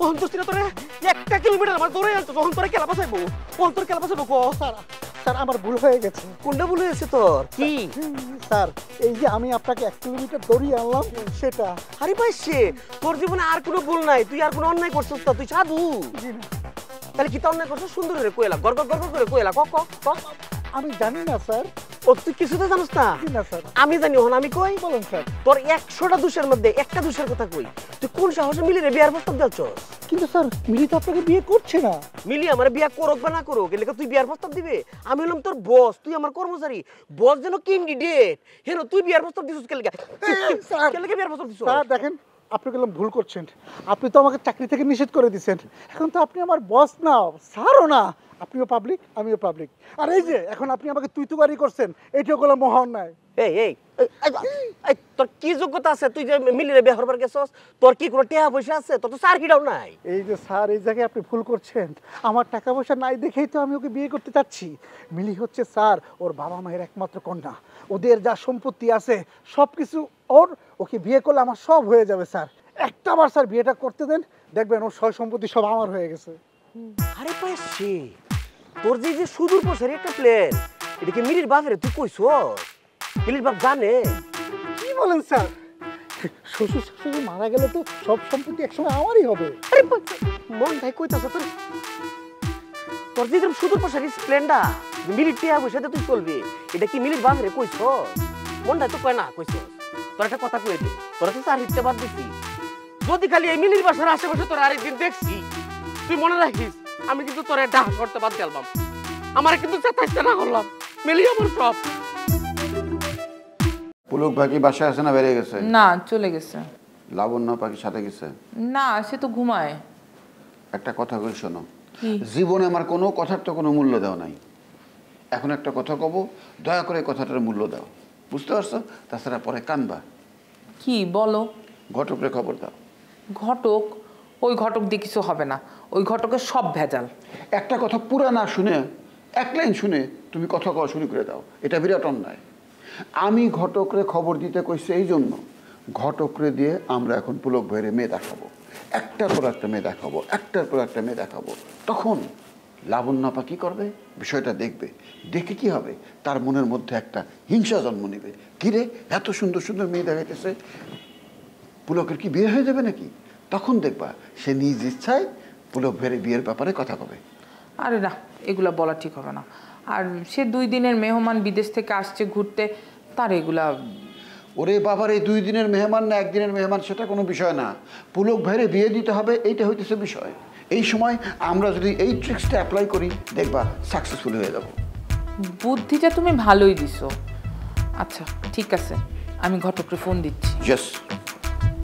অন্তর তোরে 1 কিলোমিটার আমার দৌড়ে আনতো তখন তোরে কেলা বাঁচাইবো অন্তর কেলা বাঁচাইবো কো স্যার আমার ভুল হয়ে গেছে। কোনটা ভুল হয়েছে তোর কি স্যার এই যে আমি আপনাকে 1 কিলোমিটার দৌড়িয়ে আনলাম সেটা। আরে ভাই সে তোর জীবনে আর কোনো ভুল নাই, তুই আর কোনো অন্যায় করছিস না, তুই সাধু। তাহলে কি তা অন্যায় করছিস? সুন্দর করে কইলা, গর্ব গর্ব করে কইলা, ক ক ক। আমি জানি না স্যার। ও তুই কিছুতে জানিস না? না স্যার। আমি জানি, হন আমি কই। বলুন স্যার। তোর 100টা দোষের মধ্যে একটা দোষের কথা কই, তুই কোন সাহসে মিলি রে বিয়ার প্রস্তাব দিচ্ছস? কিন্তু স্যার মিলি তো আপনাকে বিয়ে করছে না। মিলি আমার বিয়া করুক বা না করুক, এলাকা তুই বিয়ার প্রস্তাব দিবে? আমি হলাম তোর বস, তুই আমার কর্মচারী। বস যেন ক্যান্ডিডেট, হেন তুই বিয়ার প্রস্তাব দিছিস কে লাগা? কে লাগা বিয়ার প্রস্তাব দিছিস? স্যার দেখেন আপনি গেলাম ভুল করছেন। আপনি তো আমাকে চাকরি থেকে নিষেধ করে দিয়েছেন। এখন তো আপনি আমার বস না, স্যারও না। আপনিও পাবলিক, আমিও পাবলিক। আর এই যে এখন আপনি আমাকে তুই তুকারি করছেন, এইটাও কোনো মহা অন্যায়। এই এই এই তোর কি যোগ্যতা আছে তুই যে মিলিরে বিয়ে করবার গেছস? তোর কি কোনো টাকা পয়সা আছে? তোর তো সার্কিটাও নাই। এই যে স্যার এই জায়গায় আপনি ভুল করছেন। আমার টাকা পয়সা নাই দেখেই তো আমি ওকে বিয়ে করতে চাচ্ছি। মিলি হচ্ছে স্যার ওর বাবা মায়ের একমাত্র কন্যা। ওদের যা সম্পত্তি আছে সব কিছু ওর। ওকে বিয়ে করলে আমার সব হয়ে যাবে স্যার। একটা বার স্যার বিয়েটা করতে দেন, দেখবেন ওর সয় সম্পত্তি সব আমার হয়ে গেছে। আরে ভাই সে তোর যে যে সুদূর প্রসারী একটা প্ল্যান, এটা কি মিলির বাপের তুই কইছস? মিলির বাপ জানে? কি বলেন স্যার? শ্বশুর শাশুড়ি মারা গেলে তো সব সম্পত্তি একসময় আমারই হবে। আরে মন ভাই কইতাছ তোর, তোর যে সুদূর প্রসারী প্ল্যানটা মিলির টিয়া বসে তুই চলবি, এটা কি মিলির বাপের কইছস? মনটা তো কয় না কইছস। তোর একটা কথা কই দে, তোরা তো চার হিটতে বাদ দিছি। যদি খালি এই মিলির বাসার আশেপাশে তোর আরেকদিন দেখছি, তুই মনে রাখিস আমি কিন্তু তোর ডাক করতে বাদ দিলাম। আমার কিন্তু চেতাইতে না করলাম, মিলি আমার সব। পুলক পাখি বাসায় আছে না বেরিয়ে গেছে? না চলে গেছে। লাবণ্য পাখির সাথে গেছে? না সে তো ঘুমায়। একটা কথা কই শোনো, জীবনে আমার কোনো কথার তো কোনো মূল্য দেওয়া নাই। এখন একটা কথা কব, দয়া করে কথাটার মূল্য দাও, বুঝতে পারছো? তাছাড়া পরে কানবা। কি বলো? ঘটকরে খবর দাও। ঘটক? ওই ঘটক দিয়ে কিছু হবে না, ওই ঘটকের সব ভেজাল। একটা কথা পুরা না শুনে, 1 লাইন শুনে তুমি কথা কওয়া শুরু করে দাও, এটা বিরাট অন্যায়। আমি ঘটকরে খবর দিতে কইছি এই জন্য, ঘটকরে দিয়ে আমরা এখন পুলক ভাইয়ের মেয়ে দেখাবো, একটার পর একটা মেয়ে দেখাবো, একটার পর একটা মেয়ে দেখাবো। তখন লাবণ্যপা কি করবে, বিষয়টা দেখবে, দেখে কি হবে, তার মনের মধ্যে একটা হিংসা জন্ম নেবে। কিরে এত সুন্দর সুন্দর মেয়ে দেখাইতেছে, পুলকের কি বিয়ে হয়ে যাবে নাকি? তখন দেখবা সে নিজ ইচ্ছায় পুলক ভাইয়ের বিয়ের ব্যাপারে কথা কবে। আরে না, এগুলা বলা ঠিক হবে না। আর সে 2 দিনের মেহমান বিদেশ থেকে আসছে ঘুরতে, তার এগুলা। ওরে বাবার, এই 2 দিনের মেহমান না 1 দিনের মেহমান সেটা কোনো বিষয় না, পুলক ভাইরে বিয়ে দিতে হবে এইটা হইতেছে বিষয়। এই সময় আমরা যদি এই ট্রিক্সটা অ্যাপ্লাই করি দেখবা সাকসেসফুল হয়ে যাব। বুদ্ধিটা তুমি ভালোই দিছো। আচ্ছা ঠিক আছে, আমি ঘটককে ফোন দিচ্ছি। ইয়েস।